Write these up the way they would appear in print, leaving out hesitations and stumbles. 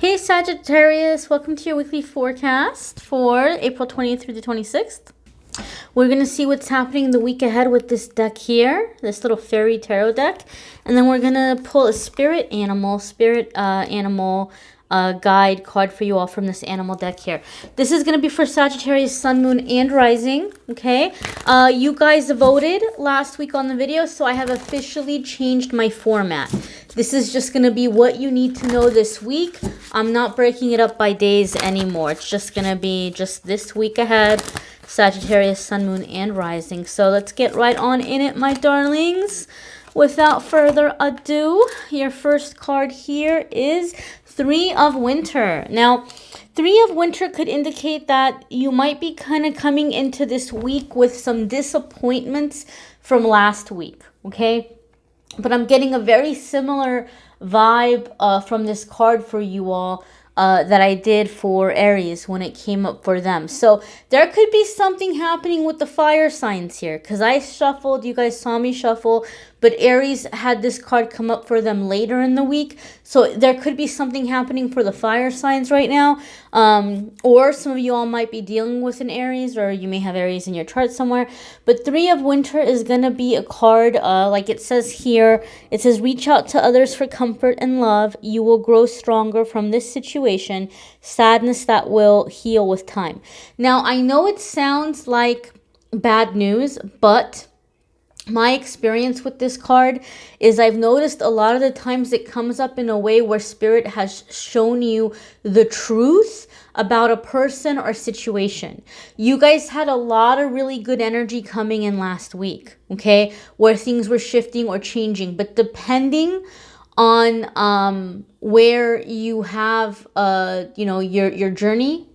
Okay, Sagittarius, welcome to your weekly forecast for April 20th through the 26th. We're going to see what's happening the week ahead with this deck here, this little fairy tarot deck. And then we're going to pull a spirit animal guide card for you all from this animal deck here. This is going to be for Sagittarius, Sun, Moon, and Rising, okay? You guys voted last week on the video, so I have officially changed my format. This is just going to be what you need to know this week. I'm not breaking it up by days anymore. It's just going to be just this week ahead, Sagittarius, Sun, Moon, and Rising. So let's get right on in it, my darlings. Without further ado, your first card here is Three of Winter. Now, Three of Winter could indicate that you might be kind of coming into this week with some disappointments from last week, okay? But I'm getting a very similar vibe from this card for you all that I did for Aries when it came up for them. So there could be something happening with the fire signs here, because I shuffled, you guys saw me shuffle, but Aries had this card come up for them later in the week. So there could be something happening for the fire signs right now. Or some of you all might be dealing with an Aries, or you may have Aries in your chart somewhere. But Three of Winter is going to be a card, like it says here. It says, reach out to others for comfort and love. You will grow stronger from this situation. Sadness that will heal with time. Now, I know it sounds like bad news, but my experience with this card is I've noticed a lot of the times it comes up in a way where Spirit has shown you the truth about a person or situation. You guys had a lot of really good energy coming in last week, okay, where things were shifting or changing. But depending on where you have, your journey,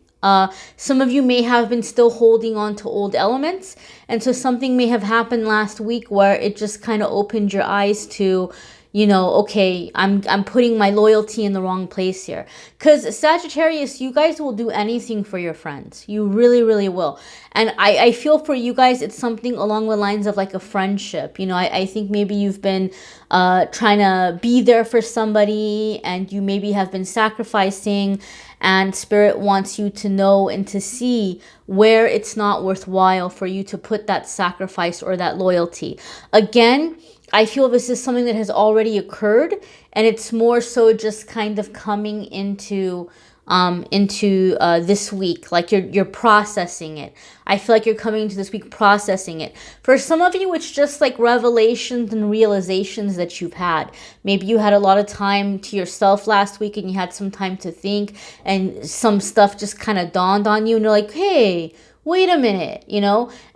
some of you may have been still holding on to old elements. And so something may have happened last week where it just kind of opened your eyes to, okay, I'm putting my loyalty in the wrong place here. Because Sagittarius, you guys will do anything for your friends. You really, really will. And I feel for you guys, it's something along the lines of like a friendship. I think maybe you've been trying to be there for somebody, and you maybe have been sacrificing, and Spirit wants you to know and to see where it's not worthwhile for you to put that sacrifice or that loyalty. Again, I feel this is something that has already occurred, and it's more so just kind of coming into this week, like you're processing it. I feel like you're coming into this week processing it. For some of you, it's just like revelations and realizations that you've had. Maybe you had a lot of time to yourself last week and you had some time to think, and some stuff just kind of dawned on you, and you're like, hey, wait a minute,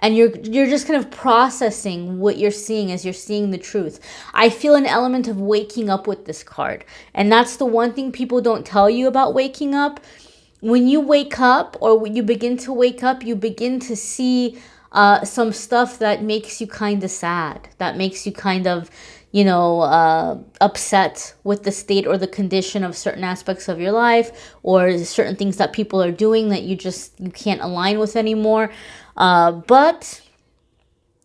and you're just kind of processing what you're seeing as you're seeing the truth. I feel an element of waking up with this card. And that's the one thing people don't tell you about waking up. When you wake up, or when you begin to wake up, you begin to see some stuff that makes you kind of sad, that makes you kind of, upset with the state or the condition of certain aspects of your life, or certain things that people are doing that you can't align with anymore. But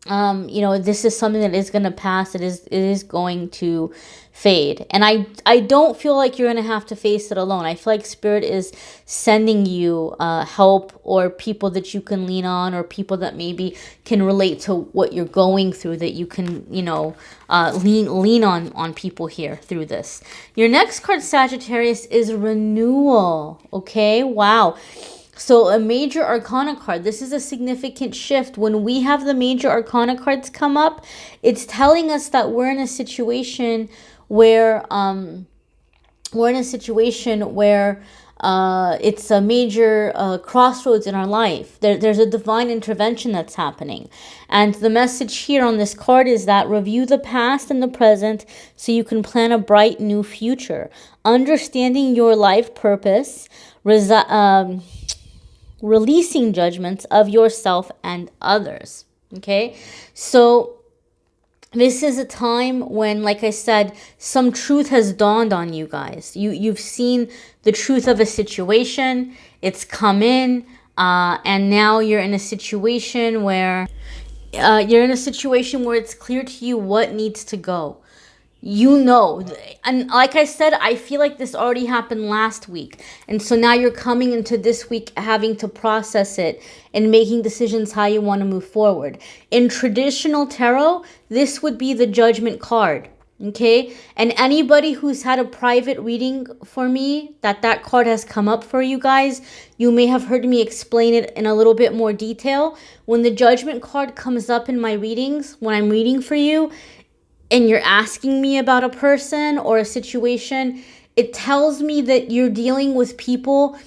this is something that is going to pass. It is going to fade. And I don't feel like you're going to have to face it alone. I feel like Spirit is sending you help, or people that you can lean on, or people that maybe can relate to what you're going through, that you can, lean on people here through this. Your next card, Sagittarius, is Renewal. Okay, wow. So a major arcana card. This is a significant shift. When we have the major arcana cards come up, it's telling us that we're in a situation where it's a major crossroads in our life. There's a divine intervention that's happening. And the message here on this card is that review the past and the present so you can plan a bright new future. Understanding your life purpose, releasing judgments of yourself and others. Okay, so this is a time when, like I said, some truth has dawned on you guys. You've seen the truth of a situation. It's come in, and now you're in a situation where it's clear to you what needs to go. You know, and like I said, I feel like this already happened last week. And so now you're coming into this week having to process it and making decisions how you want to move forward. In traditional tarot, this would be the Judgment card. Okay, and anybody who's had a private reading for me, that card has come up for you guys, you may have heard me explain it in a little bit more detail. When the Judgment card comes up in my readings, when I'm reading for you, and you're asking me about a person or a situation, it tells me that you're dealing with people,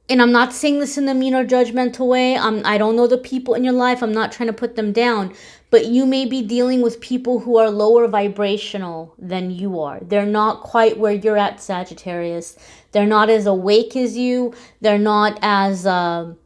and I'm not saying this in a mean or judgmental way. I don't know the people in your life. I'm not trying to put them down, but you may be dealing with people who are lower vibrational than you are. They're not quite where you're at, Sagittarius. They're not as awake as you. They're not as, and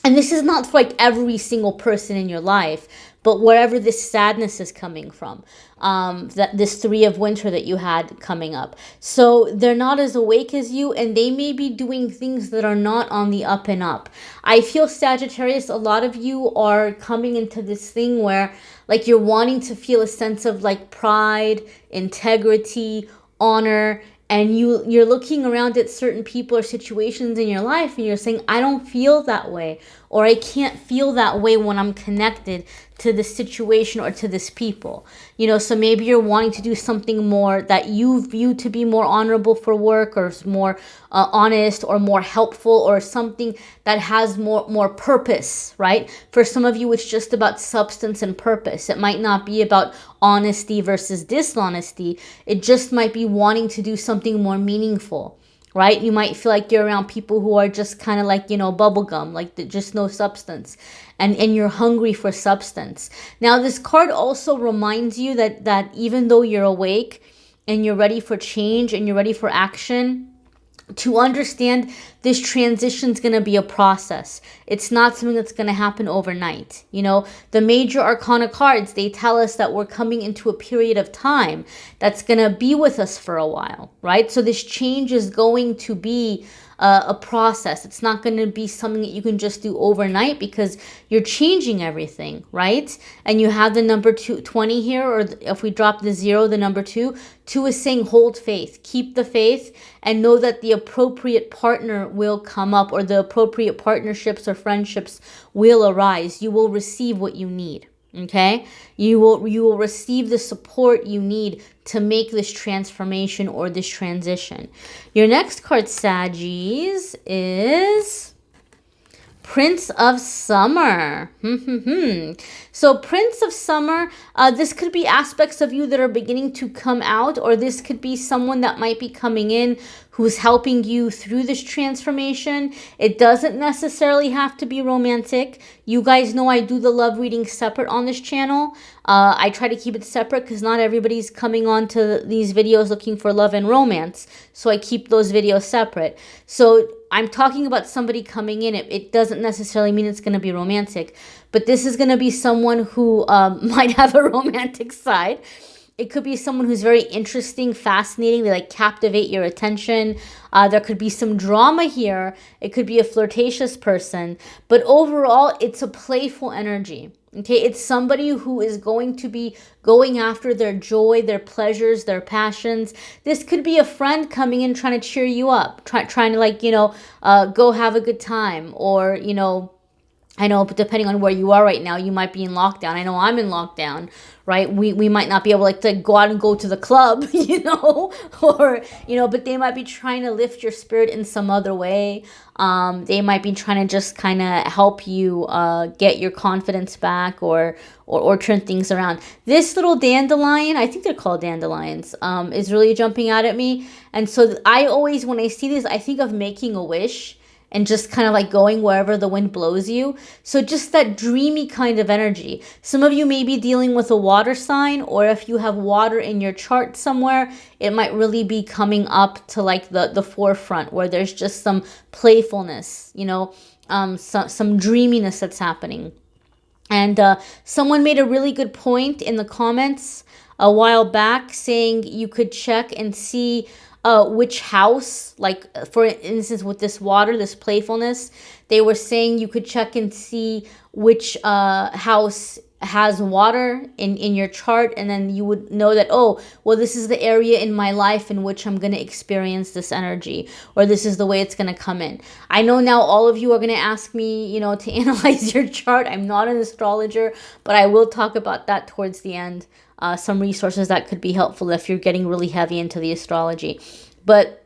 this is not for like every single person in your life, but wherever this sadness is coming from, that this 3 of winter that you had coming up. So they're not as awake as you, and they may be doing things that are not on the up and up. I feel, Sagittarius, a lot of you are coming into this thing where like you're wanting to feel a sense of like pride, integrity, honor, and you're looking around at certain people or situations in your life and you're saying, I don't feel that way, or I can't feel that way when I'm connected to this situation or to this people. You know, so maybe you're wanting to do something more that you view to be more honorable for work, or more honest, or more helpful, or something that has more purpose, right? For some of you, it's just about substance and purpose. It might not be about honesty versus dishonesty. It just might be wanting to do something more meaningful, right? You might feel like you're around people who are just kind of like, you know, bubblegum, like just no substance. And you're hungry for substance. Now, this card also reminds you that even though you're awake and you're ready for change and you're ready for action, to understand this transition is going to be a process. It's not something that's going to happen overnight. You know, the major arcana cards, they tell us that we're coming into a period of time that's going to be with us for a while, right? So this change is going to be a process. It's not going to be something that you can just do overnight, because you're changing everything, right? And you have the number 20 here, or if we drop the 0, the number 2 is saying hold faith, keep the faith, and know that the appropriate partner will come up, or the appropriate partnerships or friendships will arise. You will receive what you need. Okay, you will receive the support you need to make this transformation or this transition. Your next card, Saggies, is Prince of Summer. So Prince of Summer, this could be aspects of you that are beginning to come out, or this could be someone that might be coming in who's helping you through this transformation. It doesn't necessarily have to be romantic. You guys know I do the love reading separate on this channel. I try to keep it separate because not everybody's coming on to these videos looking for love and romance. So I keep those videos separate. So I'm talking about somebody coming in. It doesn't necessarily mean it's going to be romantic, but this is going to be someone who might have a romantic side. It could be someone who's very interesting, fascinating. They like captivate your attention. There could be some drama here. It could be a flirtatious person. But overall, it's a playful energy. Okay, it's somebody who is going to be going after their joy, their pleasures, their passions. This could be a friend coming in trying to cheer you up, trying to like, you know, go have a good time, or, you know, I know, but depending on where you are right now, you might be in lockdown. I know I'm in lockdown, right? We might not be able like to go out and go to the club, you know, or, you know, but they might be trying to lift your spirit in some other way. They might be trying to just kind of help you get your confidence back, or turn things around. This little dandelion, I think they're called dandelions, is really jumping out at me. And so I always, when I see this, I think of making a wish and just kind of like going wherever the wind blows you. So just that dreamy kind of energy. Some of you may be dealing with a water sign, or if you have water in your chart somewhere, it might really be coming up to like the forefront, where there's just some playfulness, you know, some dreaminess that's happening. And someone made a really good point in the comments a while back, saying you could check and see which house, like for instance with this water, this playfulness, they were saying you could check and see which house has water in your chart, and then you would know that, oh, well, this is the area in my life in which I'm going to experience this energy, or this is the way it's going to come in. I know now all of you are going to ask me, you know, to analyze your chart. I'm not an astrologer, but I will talk about that towards the end. Some resources that could be helpful if you're getting really heavy into the astrology. But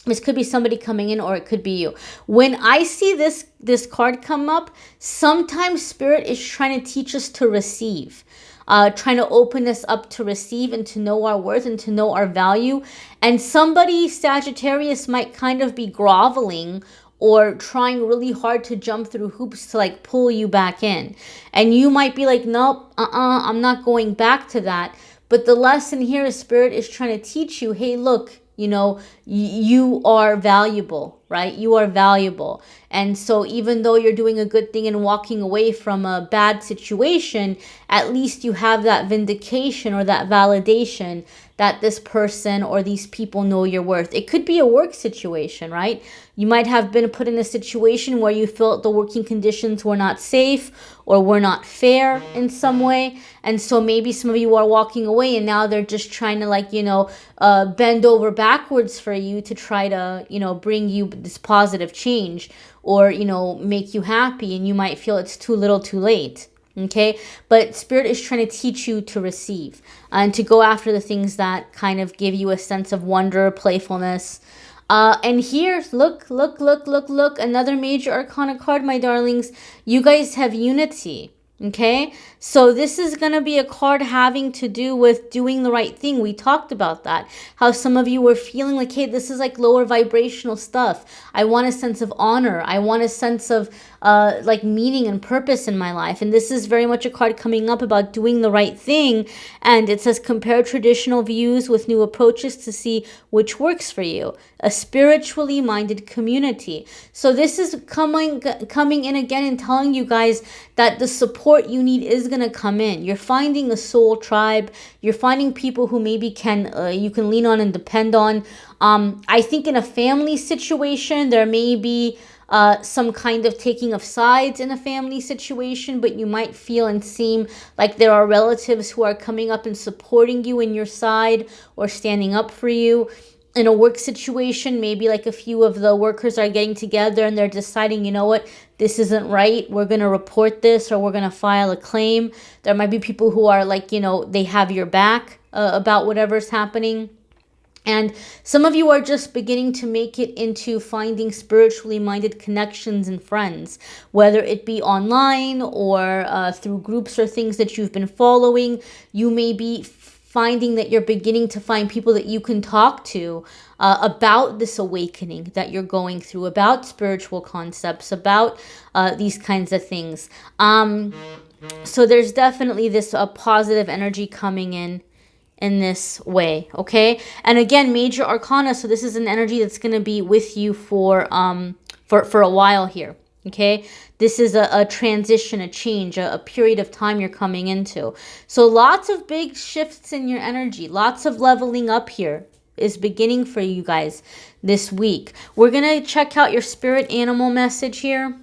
this could be somebody coming in, or it could be you. When I see this card come up, sometimes Spirit is trying to teach us to receive, trying to open us up to receive and to know our worth and to know our value. And somebody, Sagittarius, might kind of be groveling or trying really hard to jump through hoops to like pull you back in. And you might be like, nope, I'm not going back to that. But the lesson here is Spirit is trying to teach you, hey, look, you know, you are valuable, right? You are valuable. And so even though you're doing a good thing and walking away from a bad situation, at least you have that vindication or that validation that this person or these people know your worth. It could be a work situation, right? You might have been put in a situation where you felt the working conditions were not safe or were not fair in some way. And so maybe some of you are walking away and now they're just trying to like, you know, bend over backwards for you to try to, you know, bring you this positive change or, you know, make you happy. And you might feel it's too little too late. Okay, but Spirit is trying to teach you to receive and to go after the things that kind of give you a sense of wonder, playfulness. And here, look, another major arcana card, my darlings. You guys have unity. Okay, so this is going to be a card having to do with doing the right thing. We talked about that. How some of you were feeling like, hey, this is like lower vibrational stuff. I want a sense of honor. I want a sense of like meaning and purpose in my life. And this is very much a card coming up about doing the right thing. And it says compare traditional views with new approaches to see which works for you. A spiritually minded community. So this is coming in again and telling you guys that the support you need is going to come in. You're finding a soul tribe. You're finding people who maybe you can lean on and depend on. I think in a family situation, there may be some kind of taking of sides in a family situation, but you might feel and seem like there are relatives who are coming up and supporting you in your side or standing up for you. In a work situation, maybe like a few of the workers are getting together and they're deciding, you know what, this isn't right. We're going to report this or we're going to file a claim. There might be people who are like, you know, they have your back about whatever's happening. And some of you are just beginning to make it into finding spiritually minded connections and friends, whether it be online or through groups or things that you've been following. You may be finding that you're beginning to find people that you can talk to about this awakening that you're going through, about spiritual concepts, about these kinds of things. So there's definitely this positive energy coming in this way, okay? And again, major arcana, so this is an energy that's going to be with you for a while here. Okay, this is a transition, a change, a period of time you're coming into. So lots of big shifts in your energy, lots of leveling up here is beginning for you guys this week. We're going to check out your spirit animal message here.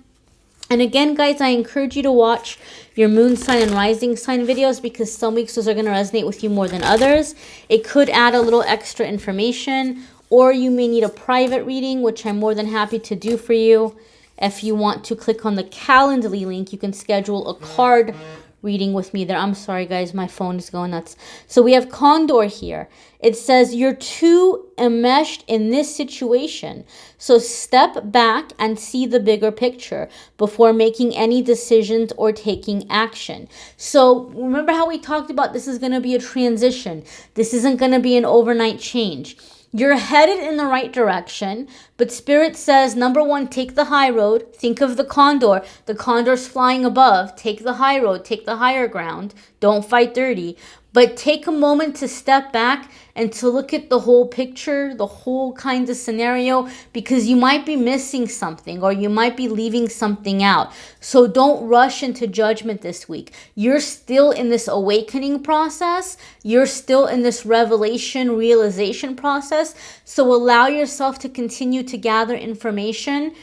And again, guys, I encourage you to watch your moon sign and rising sign videos because some weeks those are going to resonate with you more than others. It could add a little extra information, or you may need a private reading, which I'm more than happy to do for you. If you want to click on the Calendly link, you can schedule a card reading with me there. I'm sorry, guys. My phone is going nuts. So we have Condor here. It says, you're too enmeshed in this situation. So step back and see the bigger picture before making any decisions or taking action. So remember how we talked about this is going to be a transition. This isn't going to be an overnight change. You're headed in the right direction, but Spirit says, number one, take the high road. Think of the condor. The condor's flying above. Take the high road. Take the higher ground. Don't fight dirty. But take a moment to step back and to look at the whole picture, the whole kind of scenario, because you might be missing something or you might be leaving something out. So don't rush into judgment this week. You're still in this awakening process. You're still in this revelation, realization process. So allow yourself to continue to gather information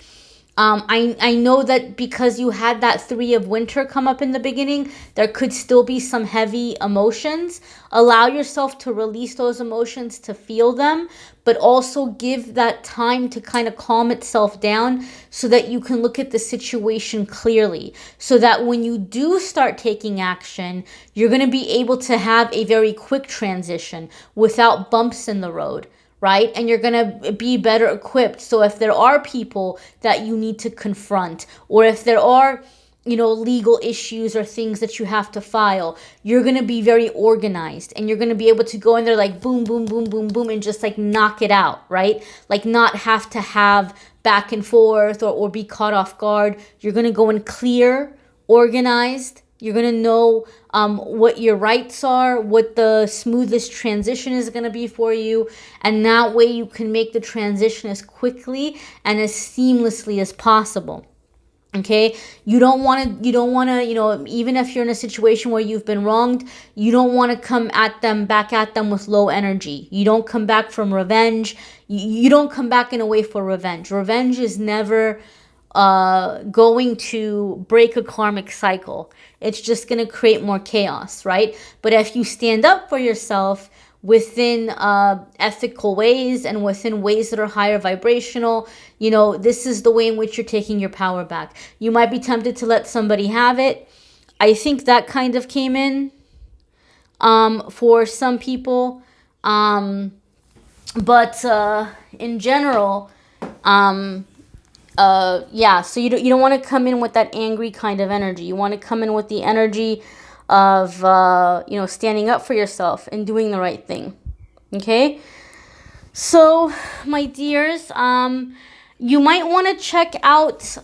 I know that because you had that 3 of winter come up in the beginning, there could still be some heavy emotions. Allow yourself to release those emotions, to feel them, but also give that time to kind of calm itself down so that you can look at the situation clearly. So that when you do start taking action, you're going to be able to have a very quick transition without bumps in the road. Right? And you're going to be better equipped. So if there are people that you need to confront, or if there are, you know, legal issues or things that you have to file, you're going to be very organized, and you're going to be able to go in there like boom, boom, boom, boom, boom, and just like knock it out, right? Like not have to have back and forth or be caught off guard. You're going to go in clear, organized. You're going to know what your rights are, what the smoothest transition is going to be for you. And that way you can make the transition as quickly and as seamlessly as possible. Okay, you don't want to, you know, even if you're in a situation where you've been wronged, you don't want to come back at them with low energy. You don't come back from revenge. You don't come back in a way for revenge. Revenge is never going to break a karmic cycle. It's just going to create more chaos, right? But if you stand up for yourself within ethical ways and within ways that are higher vibrational, you know, this is the way in which you're taking your power back. You might be tempted to let somebody have it. I think that kind of came in for some people. But in general, yeah, so you don't want to come in with that angry kind of energy. You want to come in with the energy of, you know, standing up for yourself and doing the right thing. Okay? So, my dears, you might want to check out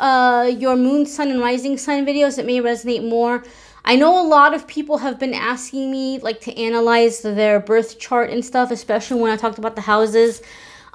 your moon, sun, and rising sign videos. It may resonate more. I know a lot of people have been asking me like to analyze their birth chart and stuff, especially when I talked about the houses.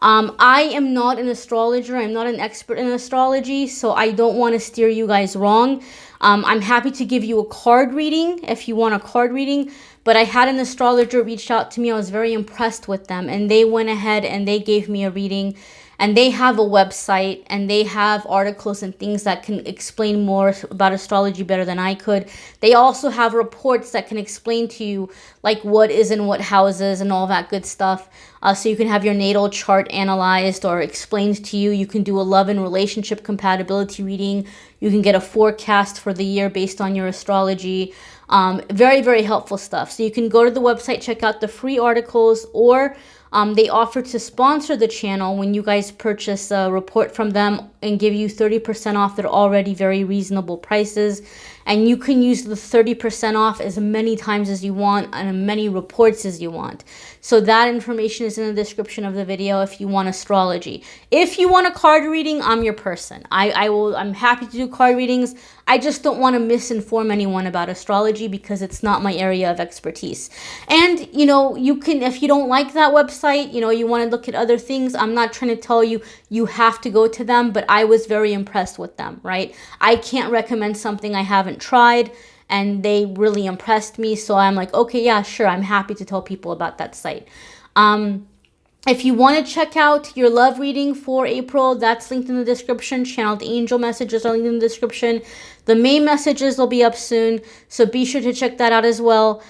I am not an astrologer. I'm not an expert in astrology, so I don't want to steer you guys wrong. I'm happy to give you a card reading if you want a card reading, but I had an astrologer reach out to me. I was very impressed with them, and they went ahead and they gave me a reading. And they have a website, and they have articles and things that can explain more about astrology better than I could. They also have reports that can explain to you like what is in what houses and all that good stuff. So you can have your natal chart analyzed or explained to you. You can do a love and relationship compatibility reading. You can get a forecast for the year based on your astrology. Very, very helpful stuff. So you can go to the website, check out the free articles, or they offer to sponsor the channel when you guys purchase a report from them and give you 30% off their already very reasonable prices. And you can use the 30% off as many times as you want and as many reports as you want. So that information is in the description of the video if you want astrology. If you want a card reading, I'm your person. I'm happy to do card readings. I just don't want to misinform anyone about astrology because it's not my area of expertise. And, you know, you can, if you don't like that website, you know, you want to look at other things, I'm not trying to tell you you have to go to them, but I was very impressed with them, right? I can't recommend something I haven't tried, and they really impressed me. So I'm like, okay, yeah, sure. I'm happy to tell people about that site. If you want to check out your love reading for April, that's linked in the description. Channeled angel messages are linked in the description. The main messages will be up soon, so be sure to check that out as well.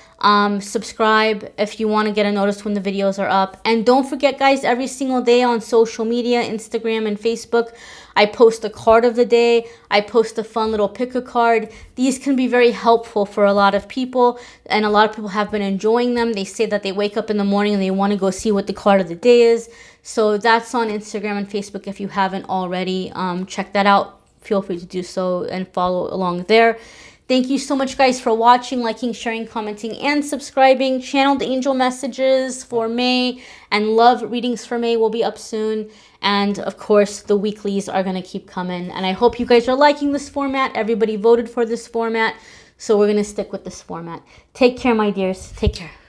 Subscribe if you want to get a notice when the videos are up. And don't forget, guys, every single day on social media, Instagram and Facebook, I post a card of the day. I post a fun little pick a card. These can be very helpful for a lot of people, and a lot of people have been enjoying them. They say that they wake up in the morning and they want to go see what the card of the day is. So that's on Instagram and Facebook if you haven't already. Check that out. Feel free to do so and follow along there. Thank you so much, guys, for watching, liking, sharing, commenting, and subscribing. Channeled angel messages for May and love readings for May will be up soon. And, of course, the weeklies are going to keep coming. And I hope you guys are liking this format. Everybody voted for this format, so we're going to stick with this format. Take care, my dears. Take care.